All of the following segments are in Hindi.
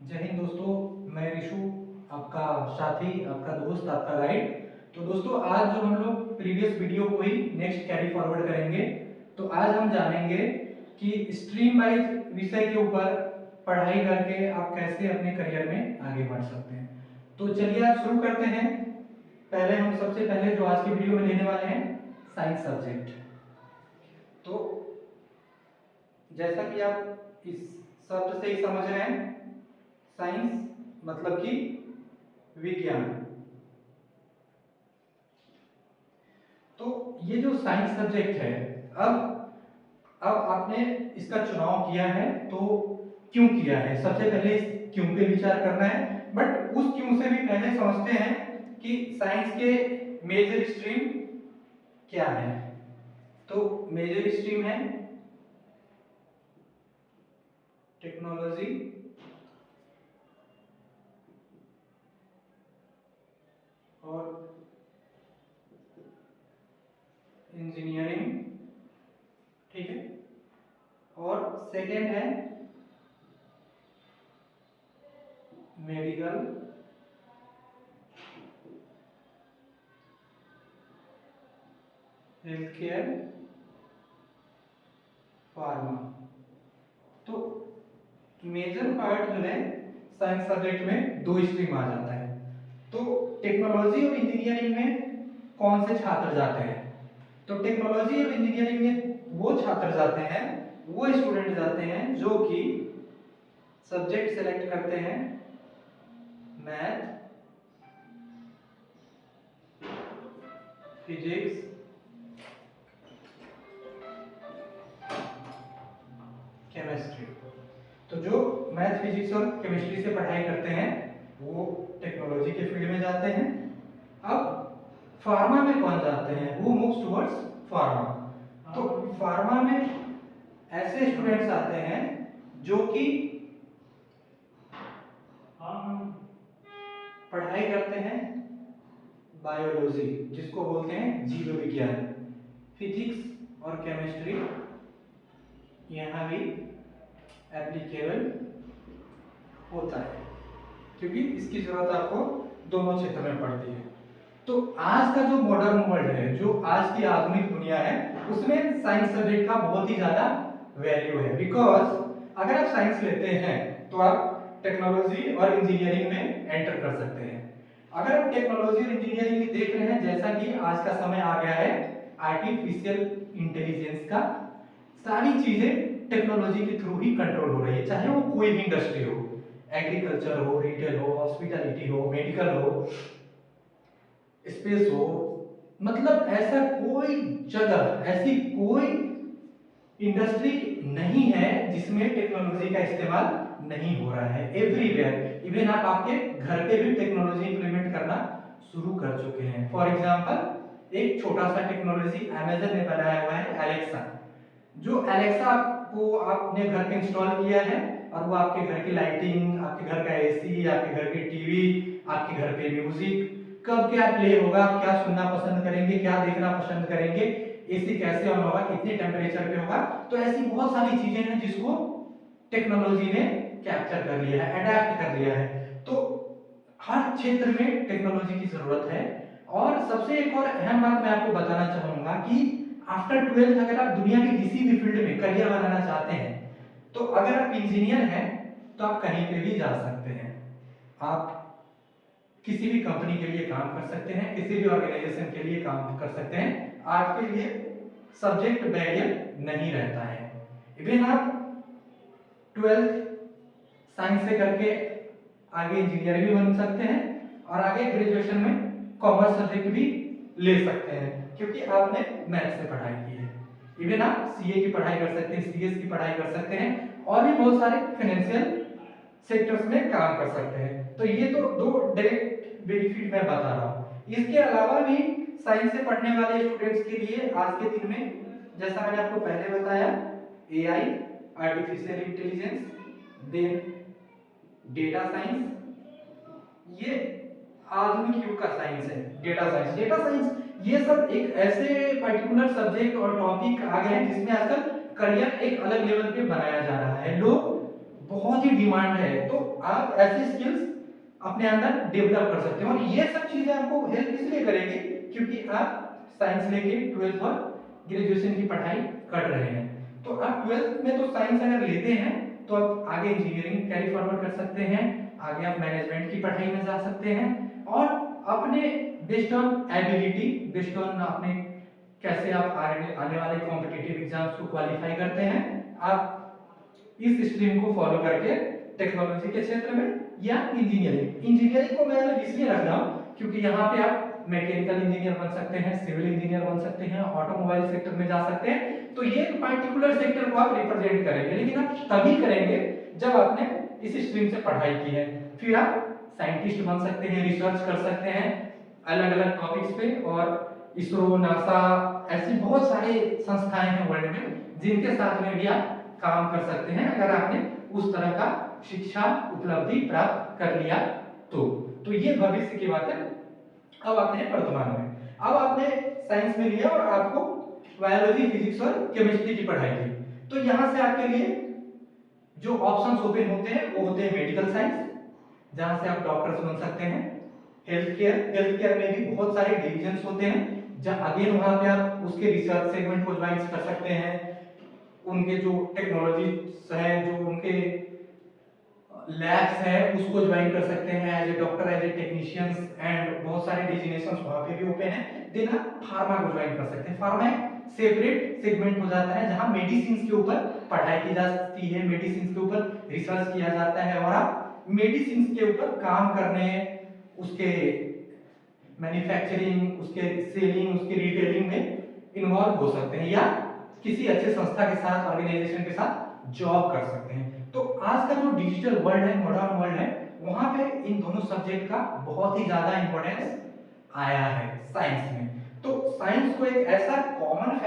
जय हिंद दोस्तों। मैं ऋषु, आपका साथी, आपका दोस्त, आपका गाइड। तो दोस्तों, आज जो हम लोग प्रीवियस वीडियो को ही नेक्स्ट कैरी फॉरवर्ड करेंगे। तो आज हम जानेंगे कि स्ट्रीम वाइज विषय के ऊपर पढ़ाई करके आप कैसे अपने करियर में आगे बढ़ सकते हैं। तो चलिए आज शुरू करते हैं। पहले हम सबसे पहले जो आज की वीडियो में लेने वाले हैं, साइंस सब्जेक्ट। तो जैसा कि आप इस शब्द से ही समझ रहे हैं, साइंस मतलब कि विज्ञान। तो ये जो साइंस सब्जेक्ट है, अब आपने इसका चुनाव किया है तो क्यों किया है, सबसे पहले इस क्यों पे विचार करना है। बट उस क्यों से भी पहले समझते हैं कि साइंस के मेजर स्ट्रीम क्या है। तो मेजर स्ट्रीम है टेक्नोलॉजी, और इंजीनियरिंग, ठीक है। और सेकेंड है मेडिकल, हेल्थ केयर, फार्मा। तो मेजर पार्ट जो है साइंस सब्जेक्ट में दो स्ट्रीम आ जाता है। तो टेक्नोलॉजी और इंजीनियरिंग में कौन से छात्र जाते हैं? तो टेक्नोलॉजी और इंजीनियरिंग में वो छात्र जाते हैं, वो स्टूडेंट जाते हैं जो कि सब्जेक्ट सेलेक्ट करते हैं मैथ, फिजिक्स, केमिस्ट्री। तो जो मैथ, फिजिक्स और केमिस्ट्री से पढ़ाई करते हैं वो टेक्नोलॉजी के फील्ड में जाते हैं। अब फार्मा में कौन जाते हैं? वो मूव्स टुवर्ड्स फार्मा। तो फार्मा में ऐसे स्टूडेंट्स आते हैं जो कि पढ़ाई करते हैं बायोलॉजी, जिसको बोलते हैं जीव विज्ञान। फिजिक्स और केमिस्ट्री यहाँ भी एप्लीकेबल होता है, क्योंकि इसकी जरूरत आपको दोनों क्षेत्र में पड़ती है। तो आज का जो मॉडर्न वर्ल्ड है, जो आज की आधुनिक दुनिया है, उसमें साइंस सब्जेक्ट का बहुत ही ज्यादा वैल्यू है। बिकॉज अगर आप साइंस लेते हैं तो आप टेक्नोलॉजी और इंजीनियरिंग में एंटर कर सकते हैं। अगर आप टेक्नोलॉजी और इंजीनियरिंग में देख रहे हैं, जैसा कि आज का समय आ गया है आर्टिफिशियल इंटेलिजेंस का, सारी चीजें टेक्नोलॉजी के थ्रू ही कंट्रोल हो रही है। चाहे वो कोई भी इंडस्ट्री हो, एग्रीकल्चर हो, रिटेल हो, हॉस्पिटैलिटी हो, मेडिकल हो, स्पेस हो, मतलब ऐसा कोई जगह, ऐसी कोई इंडस्ट्री नहीं है जिसमें टेक्नोलॉजी का इस्तेमाल नहीं हो रहा है। एवरीवेयर, इवन आप आपके घर पे भी टेक्नोलॉजी इंप्लीमेंट करना शुरू कर चुके हैं। फॉर एग्जांपल, एक छोटा सा टेक्नोलॉजी अमेज़न ने बनाया हुआ है, एलेक्सा। जो एलेक्सा को आपने घर पे इंस्टॉल किया है और वो आपके घर की लाइटिंग, आपके घर का एसी, आपके घर की टीवी, आपके घर पे म्यूजिक, कब क्या प्ले होगा, आप क्या सुनना पसंद करेंगे, क्या देखना पसंद करेंगे, एसी कैसे ऑन होगा, कितने टेम्परेचर पे होगा। तो ऐसी बहुत सारी चीजें हैं जिसको टेक्नोलॉजी ने कैप्चर कर लिया है, अडेप्ट कर लिया है। तो हर क्षेत्र में टेक्नोलॉजी की जरूरत है। और सबसे एक और अहम बात मैं आपको बताना चाहूंगा कि आफ्टर 12th अगर आप दुनिया के किसी भी फील्ड में करियर बनाना चाहते हैं, तो अगर आप इंजीनियर हैं तो आप कहीं पे भी जा सकते हैं। आप किसी भी कंपनी के लिए काम कर सकते हैं, किसी भी ऑर्गेनाइजेशन के लिए काम कर सकते हैं। आपके लिए सब्जेक्ट बैरियर नहीं रहता है। इवन आप 12th साइंस से करके आगे इंजीनियर भी बन सकते हैं और आगे ग्रेजुएशन में कॉमर्स सब्जेक्ट भी ले सकते हैं, क्योंकि आपने मैथ से पढ़ाई की है। इवन आप सीए की पढ़ाई कर सकते हैं, सीएस की पढ़ाई कर सकते हैं, और भी बहुत सारे फाइनेंशियल सेक्टर्स में काम कर सकते हैं। तो ये तो दो डायरेक्ट बेनिफिट मैं बता रहा हूँ। इसके अलावा भी साइंस से पढ़ने वाले स्टूडेंट्स के लिए आज के दिन में, जैसा मैंने आपको पहले बताया, AI, artificial intelligence, then data science, ये आधुनिक युग का साइंस है। डेटा साइंस ये सब एक ऐसे पर्टिकुलर सब्जेक्ट और टॉपिक आ गए हैं जिसमें आजकल करियर एक अलग लेवल पे बनाया जा रहा है। लोग बहुत ही डिमांड है, तो आप ऐसी स्किल्स अपने अंदर डेवलप कर सकते हैं। और ये सब चीजें आपको हेल्प इसलिए करेगी क्योंकि आप साइंस लेके 12th और ग्रेजुएशन की पढ़ाई कर रहे हैं। तो आप 12th में तो साइंस अगर लेते हैं तो आप आगे इंजीनियरिंग कैरी फॉरवर्ड कर सकते हैं, आगे आप मैनेजमेंट की पढ़ाई में जा सकते हैं, और अपने based on ability, based on अपने कैसे आप आने वाले कॉम्पिटिटिव एग्जाम्स को क्वालिफाई करते हैं, आप इस स्ट्रीम को फॉलो करके टेक्नोलॉजी के क्षेत्र में या इंजीनियरिंग को मैं अलग इसलिए रख रहा हूँ क्योंकि यहाँ पे आप मैकेनिकल इंजीनियर बन सकते हैं, सिविल इंजीनियर बन सकते हैं, ऑटोमोबाइल सेक्टर में जा सकते हैं। तो ये एक पर्टिकुलर सेक्टर को आप रिप्रेजेंट करेंगे, लेकिन आप तभी करेंगे जब आपने इस स्ट्रीम से पढ़ाई की है। फिर आप साइंटिस्ट बन सकते हैं, रिसर्च कर सकते हैं अलग अलग टॉपिक्स पे, और इसरो, नासा, ऐसी बहुत सारे संस्थाएं हैं वर्ल्ड में जिनके साथ में भी आप काम कर सकते हैं अगर आपने उस तरह का शिक्षा उपलब्धि प्राप्त कर लिया तो ये भविष्य की बात है। अब आते हैं वर्तमान में। अब आपने साइंस में लिया और आपको बायोलॉजी, फिजिक्स और केमिस्ट्री की पढ़ाई की, तो यहां से आपके लिए जो ऑप्शंस ओपन होते हैं वो होते हैं मेडिकल साइंस, जहां से आप डॉक्टर्स बन सकते हैं। हेल्थ केयर में भी बहुत सारे डिविजन्स होते हैं, जहां अगेन वहां पे आप उसके रिसर्च सेगमेंट को ज्वाइन कर सकते हैं, उनके जो टेक्नोलॉजी है, जो उनके लैब्स है उसको ज्वाइन कर सकते हैं as a doctor, as a technicians, and बहुत सारे डिजिग्नेशंस वहां पे भी ओपन है। देन आप फार्मा को ज्वाइन कर सकते हैं। फार्मा एक सेपरेट सेगमेंट हो जाता है जहां मेडिसिन के ऊपर पढ़ाई की जाती है, मेडिसिन के ऊपर रिसर्च किया जाता है, और आप मेडिसिन के ऊपर काम करने, उसके मैन्युफैक्चरिंग, उसके सेलिंग, उसके रिटेलिंग में इन्वॉल्व हो सकते हैं, या किसी अच्छे संस्था के साथ, ऑर्गेनाइजेशन के साथ जॉब कर सकते हैं। तो आज का जो डिजिटल वर्ल्ड है, मॉडर्न वर्ल्ड है, वहां पे इन दोनों सब्जेक्ट का बहुत ही ज्यादा इंपॉर्टेंस आया है साइंस में। तो साइंस को एक ऐसा कॉमन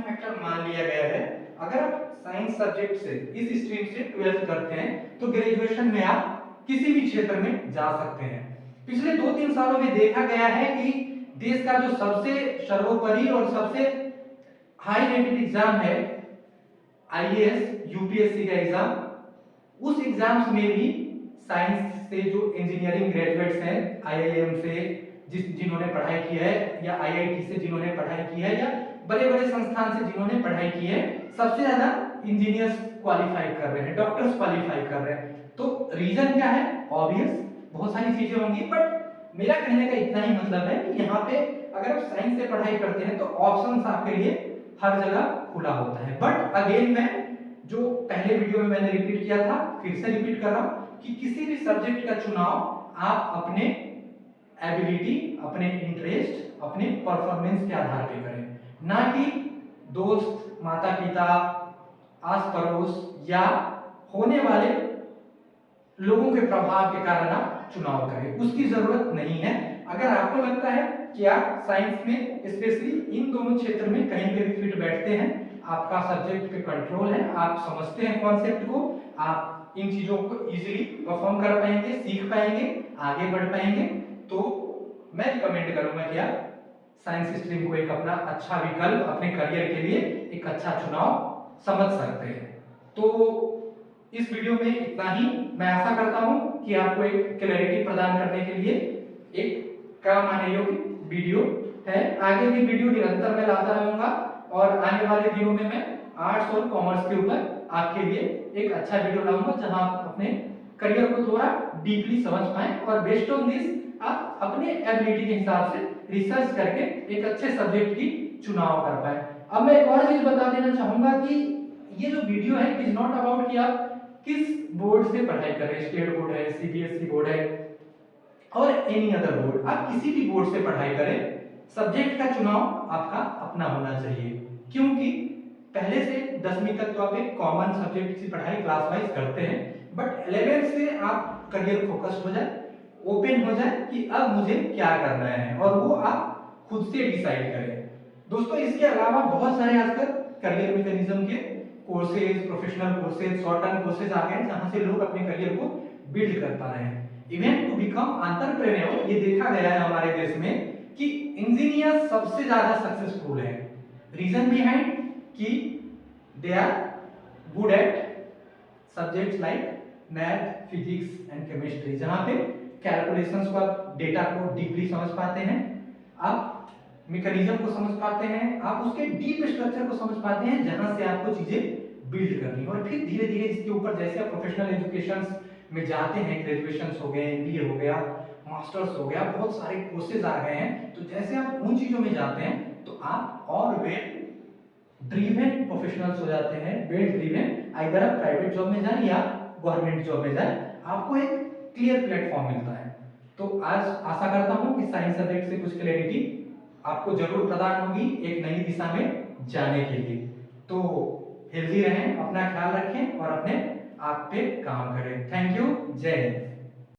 फैक्टर मान लिया गया है। अगर आप साइंस सब्जेक्ट से, इस स्ट्रीम से 12th करते हैं तो ग्रेजुएशन में आप किसी भी क्षेत्र में जा सकते हैं। पिछले 2-3 सालों में देखा गया है कि देश का जो सबसे सर्वोपरि और सबसे हाई रेटेड एग्जाम है आईएएस, यूपीएससी का एग्जाम, उस एग्जाम्स में भी साइंस से जो इंजीनियरिंग ग्रेजुएट्स हैं, आईआईएम से जिन्होंने पढ़ाई की है, या आईआईटी से जिन्होंने पढ़ाई की है, या बड़े-बड़े संस्थान से जिन्होंने पढ़ाई की है, सबसे ज्यादा इंजीनियर्स क्वालिफाई कर रहे हैं, डॉक्टर्स क्वालिफाई कर रहे हैं। तो रीजन क्या है? ऑब्वियस बहुत सारी चीजें होंगी, बट मेरा कहने का इतना ही मतलब है कि यहाँ पे अगर आप साइंस से पढ़ाई करते हैं तो ऑप्शंस आपके लिए हर जगह खुला होता है। बट अगेन मैं जो पहले वीडियो में मैंने रिपीट किया था, फिर से रिपीट कर रहा हूं कि किसी भी सब्जेक्ट का चुनाव आप अपने एबिलिटी, अपने इंटरेस्ट, अपने परफॉर्मेंस के आधार पे करें, ना कि दोस्त, माता पिता, आस पड़ोस या होने वाले लोगों के प्रभाव के कारण आप चुनाव करें, उसकी जरूरत नहीं है। अगर आपको लगता है कि आप साइंस में स्पेशली इन दोनों क्षेत्र में कहीं पे भी फिट बैठते हैं, आपका सब्जेक्ट पे कंट्रोल है, आप समझते हैं कॉन्सेप्ट को, आप इन चीजों को इजीली परफॉर्म कर पाएंगे, सीख पाएंगे, आगे बढ़ पाएंगे, तो मैं रिकमेंड करूंगा कि आप साइंस स्ट्रीम को एक अपना अच्छा विकल्प, अपने करियर के लिए एक अच्छा चुनाव समझ सकते हैं। तो इस वीडियो में इतना ही। मैं आशा करता हूं कि आपको एक क्लैरिटी प्रदान करने के लिए एक काम आने योग्य वीडियो है। आगे भी वीडियो निरंतर मैं लाता रहूंगा, और आने वाले दिनों में मैं आर्ट्स और कॉमर्स के ऊपर आपके लिए एक अच्छा वीडियो लाऊंगा, जहां आप अपने करियर को थोड़ा डीपली समझ पाएं, और बेस्ड ऑन दिस आप अपने एबिलिटी के हिसाब से रिसर्च करके एक अच्छे सब्जेक्ट की चुनाव कर पाए। अब मैं एक और चीज बता देना चाहूंगा कि ये जो वीडियो है इट इज नॉट अबाउट कि आप किस बोर्ड से पढ़ाई कर रहे हैं, स्टेट बोर्ड है, सीबीएसई बोर्ड है, और एनी अदर बोर्ड, आप किसी भी बोर्ड से पढ़ाई करें, सब्जेक्ट का चुनाव आपका अपना होना चाहिए। क्योंकि पहले से 10वीं तक तो आप एक कॉमन सब्जेक्ट की पढ़ाई क्लास वाइज करते हैं, बट 11th से आप करियर फोकस्ड हो जाए, ओपन हो जाए कि अब मुझे क्या करना है, और वो आप खुद से डिसाइड करें। दोस्तों इसके अलावा बहुत सारे आजकल करियर मैकेनिज्म के courses, professional courses, short term courses आ गए जहां से लोग अपने करियर को बिल्ड कर पा रहे हैं। इवन टू बिकम एंटरप्रेन्योर, ये देखा गया है हमारे देश में कि इंजीनियर सबसे ज्यादा सक्सेसफुल है। रीजन बिहाइंड कि they are good at subjects like math, physics and chemistry, जहां पे कैलकुलेशंस को, आप डेटा को डीपली समझ पाते हैं, आप मैकेनिज्म को समझ पाते हैं, आप उसके डीप स्ट्रक्चर को समझ पाते हैं, जहां से आपको चीजें बिल्ड करनी है। और फिर धीरे धीरे इसके ऊपर जैसे आप प्रोफेशनल एजुकेशन में जाते हैं, ग्रेजुएशन हो गए, एमबीए हो गया, मास्टर्स हो गया, बहुत सारे कोर्सेज आ गए हैं, तो जैसे आप उन चीजों में जाते हैं तो आप और वेल ड्रीवन प्रोफेशनल्स हो जाते हैं, वेल ड्रीवन, आइदर आप प्राइवेट जॉब में जाए या गवर्नमेंट जॉब में जाए, आपको एक क्लियर प्लेटफॉर्म मिलता है। तो आज आशा करता हूं कि साइंस सब्जेक्ट से कुछ क्लैरिटी आपको जरूर प्रदान होगी एक नई दिशा में जाने के लिए। तो हेल्दी रहें, अपना ख्याल रखें और अपने आप पे काम करें। थैंक यू, जय हिंद।